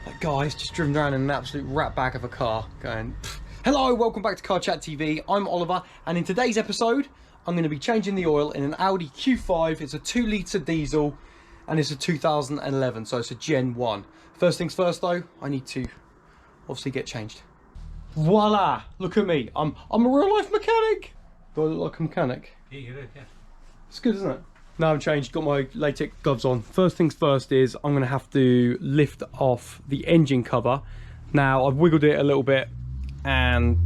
Like, guys, just driven around in an absolute rat bag of a car going, pfft. Hello, welcome back to Car Chat TV. I'm Oliver, and in today's episode, I'm going to be changing the oil in an Audi Q5. It's a 2-litre diesel, and it's a 2011, so it's a Gen 1. First things first, though, I need to obviously get changed. Voila! Look at me. I'm a real-life mechanic. Do I look like a mechanic? Yeah, you do, yeah. It's good, isn't it? Now I'm changed, got my latex gloves on. First things first is I'm going to have to lift off the engine cover. Now, I've wiggled it a little bit, and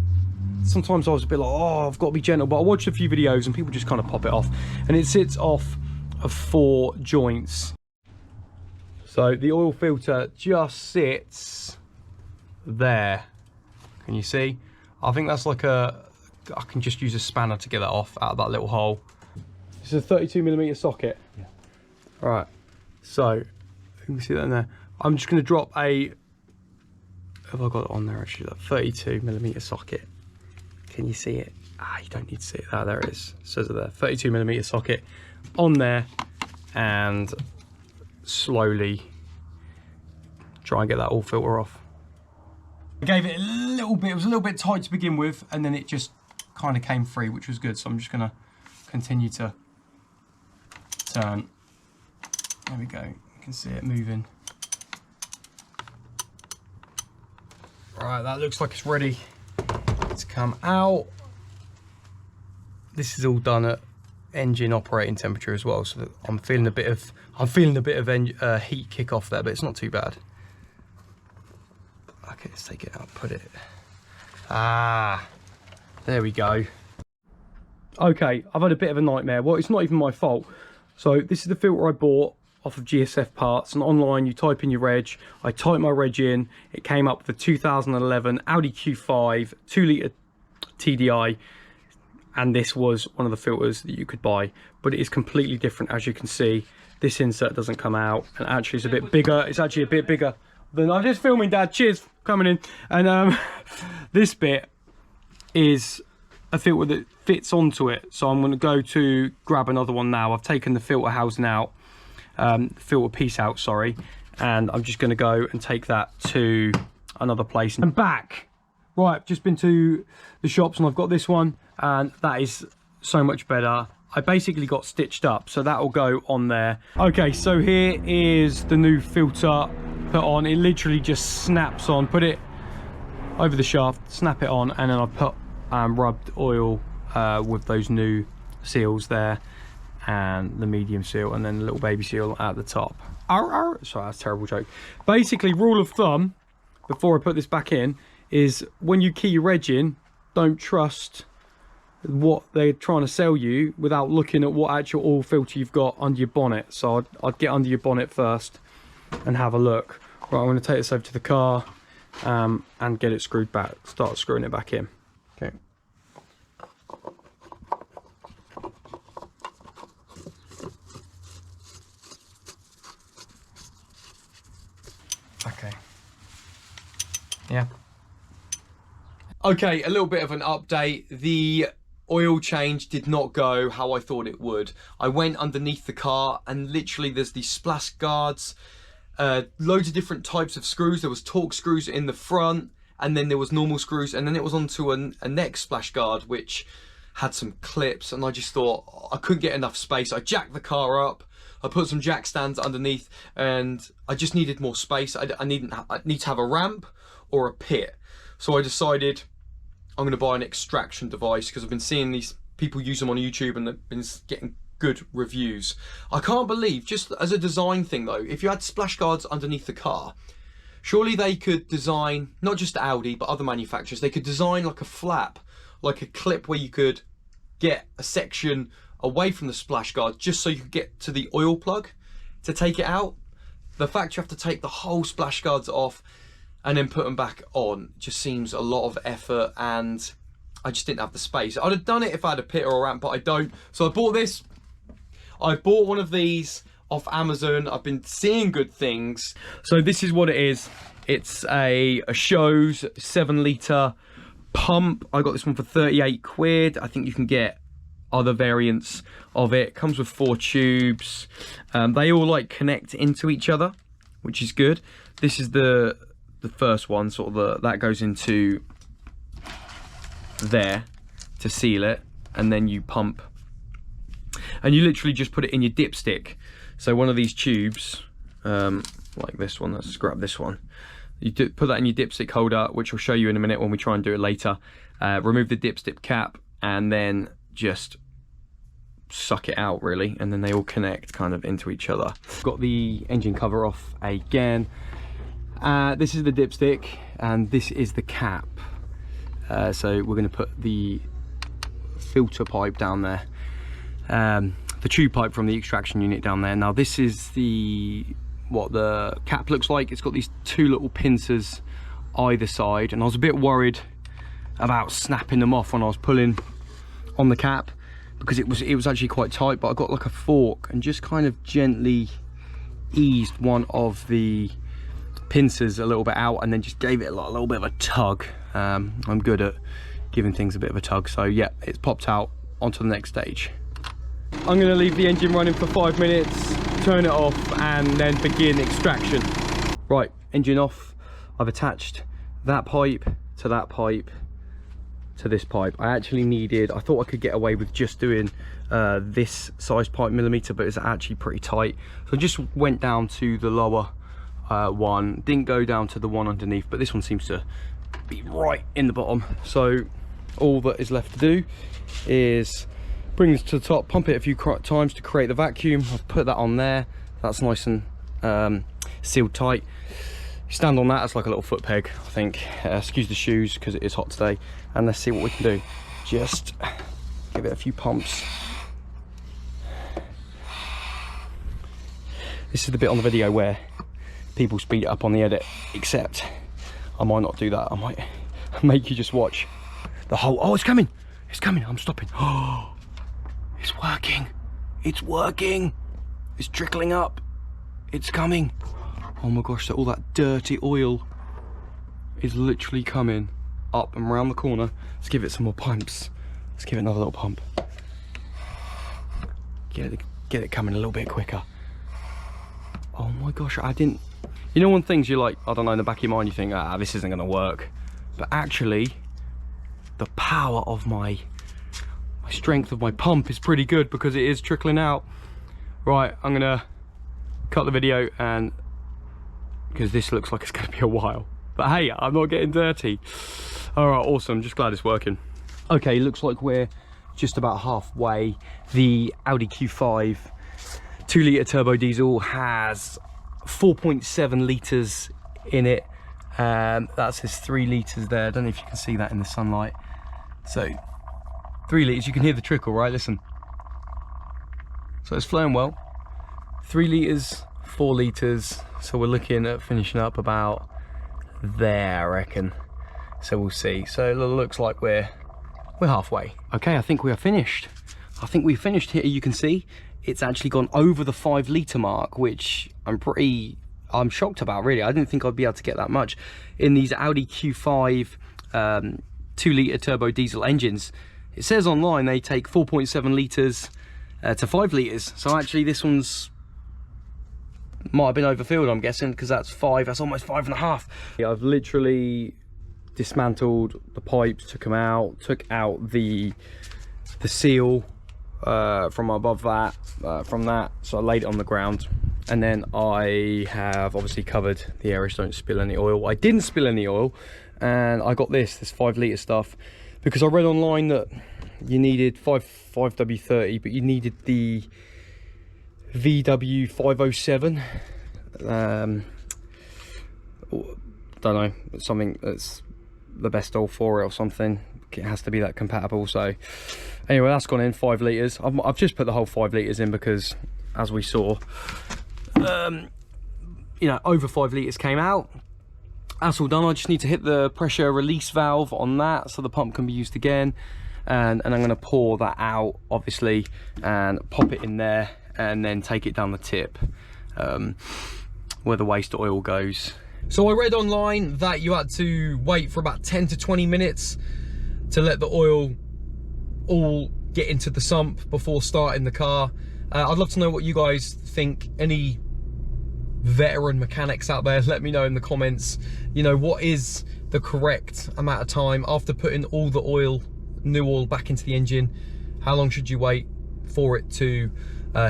sometimes I was a bit like, oh, I've got to be gentle, but I watched a few videos and people just kind of pop it off, and it sits off of 4 joints. So the oil filter just sits there. Can you see? I think that's like I can just use a spanner to get that off out of that little hole. It's a 32mm socket. Yeah. All right. So you can see that in there. I'm just going to drop a. Have I got it on there actually? That 32mm socket. Can you see it? Ah, you don't need to see it. Ah, there it is. It says it there. 32mm socket on there, and slowly try and get that oil filter off. I gave it a little bit. It was a little bit tight to begin with, and then it just kind of came free, which was good. So I'm just going to continue to turn. There we go. You can see it moving. Right, that looks like it's ready to come out. This is all done at engine operating temperature as well, so I'm feeling a bit of heat kick off there, but it's not too bad. Okay, let's take it out, put it. Ah, there we go. Okay, I've had a bit of a nightmare. Well, it's not even my fault. So this is the filter I bought off of GSF Parts, and online you type in your reg. I typed my reg in, it came up with a 2011 Audi Q5 2-litre TDI, and this was one of the filters that you could buy, but it is completely different. As you can see, this insert doesn't come out, and actually it's a bit bigger. It's actually a bit bigger than I'm just filming, Dad. Cheers for coming in. And this bit is a filter that fits onto it, so I'm going to go to grab another one now. I've taken the filter housing out, filter piece out, sorry, and I'm just going to go and take that to another place. And back. Right, I've just been to the shops and I've got this one, and that is so much better. I basically got stitched up, so that will go on there. Okay, so here is the new filter put on. It literally just snaps on. Put it over the shaft, snap it on, and then I put rubbed oil with those new seals there, and the medium seal, and then the little baby seal at the top. Arr, arr. Sorry, that's a terrible joke. Basically, rule of thumb before I put this back in is when you key your reg in, don't trust what they're trying to sell you without looking at what actual oil filter you've got under your bonnet. So I'd get under your bonnet first and have a look. Right, I'm going to take this over to the car and get it screwed back, start screwing it back in. Okay. Okay. Yeah. Okay, a little bit of an update. The oil change did not go how I thought it would. I went underneath the car, and literally there's these splash guards, loads of different types of screws. There was Torx screws in the front, and then there was normal screws, and then it was onto a neck splash guard which had some clips, and I just thought I couldn't get enough space. I jacked the car up, I put some jack stands underneath, and I just needed more space. I need to have a ramp or a pit. So I decided I'm going to buy an extraction device, because I've been seeing these people use them on YouTube and they've been getting good reviews. I can't believe, just as a design thing though, if you had splash guards underneath the car, surely they could design, not just Audi but other manufacturers, they could design like a flap, like a clip where you could get a section away from the splash guard just so you could get to the oil plug to take it out. The fact you have to take the whole splash guards off and then put them back on just seems a lot of effort, and I just didn't have the space. I'd have done it if I had a pit or a ramp, but I don't. So I bought this. I bought one of these off Amazon. I've been seeing good things. So this is what it is. It's a Shows 7-litre pump. I got this one for 38 quid. I think you can get other variants of it. Comes with 4 tubes. They all like connect into each other, which is good. This is the the first one, sort of that goes into there to seal it, and then you pump, and you literally just put it in your dipstick. So one of these tubes, like this one, let's grab this one. You put that in your dipstick holder, which I'll show you in a minute when we try and do it later. Remove the dipstick cap and then just suck it out really, and then they all connect kind of into each other. Got the engine cover off again. This is the dipstick and this is the cap. So we're going to put the filter pipe down there, the tube pipe from the extraction unit down there. Now this is what the cap looks like. It's got these two little pincers either side, and I was a bit worried about snapping them off when I was pulling on the cap, because it was actually quite tight, but I got like a fork and just kind of gently eased one of the pincers a little bit out, and then just gave it a little bit of a tug. I'm good at giving things a bit of a tug, so yeah, it's popped out onto the next stage. I'm going to leave the engine running for 5 minutes, turn it off, and then begin extraction. Right, engine off. I've attached that pipe to that pipe to this pipe. I thought I could get away with just doing this size pipe millimeter, but it's actually pretty tight. So I just went down to the lower one, didn't go down to the one underneath, but this one seems to be right in the bottom. So all that is left to do is bring this to the top, pump it a few times to create the vacuum. I've put that on there, that's nice and sealed tight. You stand on that, it's like a little foot peg, I think. Excuse the shoes because it is hot today, and let's see what we can do. Just give it a few pumps. This is the bit on the video where people speed it up on the edit, except I might not do that. I might make you just watch the whole. Oh, it's coming, I'm stopping. Oh, it's working, it's trickling up, it's coming. Oh my gosh, so all that dirty oil is literally coming up and around the corner. Let's give it some more pumps. Let's give it another little pump. Get it coming a little bit quicker. Oh my gosh, you know, when things you're like, I don't know, in the back of your mind you think, this isn't gonna work. But actually, the power of my strength of my pump is pretty good, because it is trickling out. Right, I'm gonna cut the video, and because this looks like it's gonna be a while. But hey, I'm not getting dirty. All right, awesome, just glad it's working. Okay, looks like we're just about halfway. The Audi Q5 2-litre turbo diesel has 4.7 litres in it. That says 3 litres there. I don't know if you can see that in the sunlight. So 3 litres, you can hear the trickle, right? Listen. So it's flowing well. 3 litres, 4 litres. So we're looking at finishing up about there, I reckon. So we'll see. So it looks like we're halfway. Okay, I think we are finished. I think we finished here. You can see it's actually gone over the 5 litre mark, which I'm shocked about, really. I didn't think I'd be able to get that much in these Audi Q5 2-litre turbo diesel engines. It says online they take 4.7 litres to 5 litres. So actually this one's might have been overfilled, I'm guessing, because that's almost 5.5. Yeah, I've literally dismantled the pipes, took them out, took out the seal from above that, from that, so I laid it on the ground, and then I have obviously covered the areas, don't spill any oil. I didn't spill any oil, and I got this 5 litre stuff, because I read online that you needed 5W30, but you needed the VW507. Don't know, something that's the best oil for it or something. It has to be that compatible. So anyway, that's gone in 5 litres. I've just put the whole 5 litres in because, as we saw, you know, over 5 litres came out. That's all done. I just need to hit the pressure release valve on that so the pump can be used again, and I'm going to pour that out, obviously, and pop it in there, and then take it down the tip where the waste oil goes. So I read online that you had to wait for about 10 to 20 minutes to let the oil all get into the sump before starting the car. I'd love to know what you guys think. Any veteran mechanics out there, let me know in the comments, you know, what is the correct amount of time after putting all the oil, new oil back into the engine? How long should you wait for it to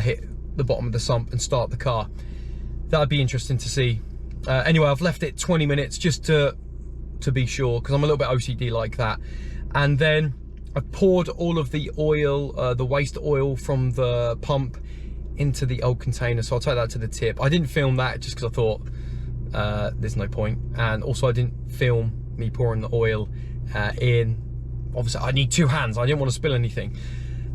hit the bottom of the sump and start the car? That'd be interesting to see. Anyway, I've left it 20 minutes just to be sure, because I'm a little bit OCD like that. And then I poured all of the oil, the waste oil from the pump into the old container. So I'll take that to the tip. I didn't film that just because I thought there's no point. And also I didn't film me pouring the oil in. Obviously I need two hands. I didn't want to spill anything.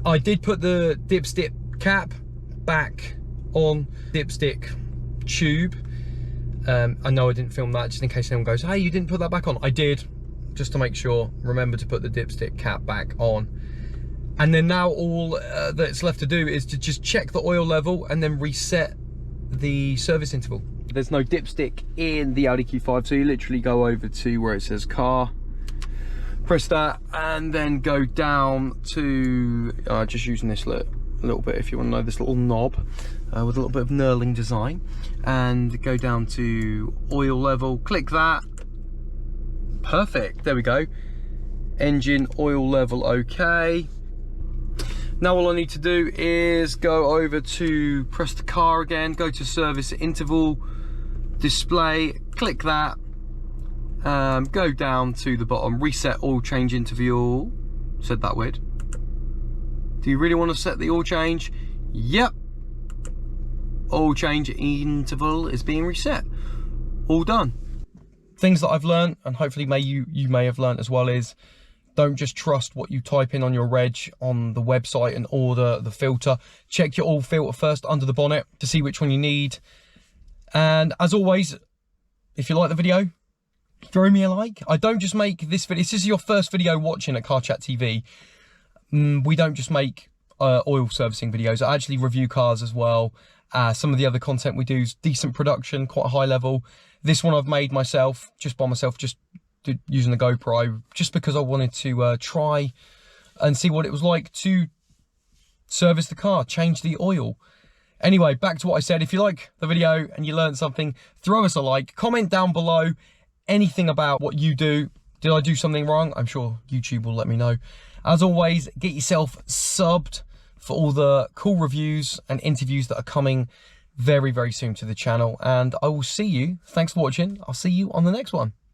I did put the dipstick cap back on dipstick tube. I know I didn't film that just in case anyone goes, hey, you didn't put that back on. I did, just to make sure. Remember to put the dipstick cap back on. And then now all that's left to do is to just check the oil level and then reset the service interval. There's no dipstick in the Audi Q5, so you literally go over to where it says car, press that, and then go down to, just using this little bit, if you want to know, this little knob with a little bit of knurling design, and go down to oil level, click that. Perfect, there we go. Engine oil level okay. Now all I need to do is go over to press the car again, go to service interval, display, click that, go down to the bottom, reset oil change interval. Said that weird. Do you really want to set the oil change? Yep. Oil change interval is being reset. All done. Things that I've learned, and hopefully you may have learned as well, is don't just trust what you type in on your reg on the website and order the filter. Check your oil filter first under the bonnet to see which one you need. And as always, if you like the video, throw me a like. I don't just make this video. If this is your first video watching at Car Chat TV, we don't just make oil servicing videos. I actually review cars as well. Some of the other content we do is decent production, quite a high level. This one I've made myself, just by myself, just using the GoPro, just because I wanted to try and see what it was like to service the car, change the oil. Anyway, back to what I said. If you like the video and you learned something, throw us a like, comment down below anything about what you do. Did I do something wrong? I'm sure YouTube will let me know. As always, get yourself subbed for all the cool reviews and interviews that are coming very, very soon to the channel. And I will see you. Thanks for watching. I'll see you on the next one.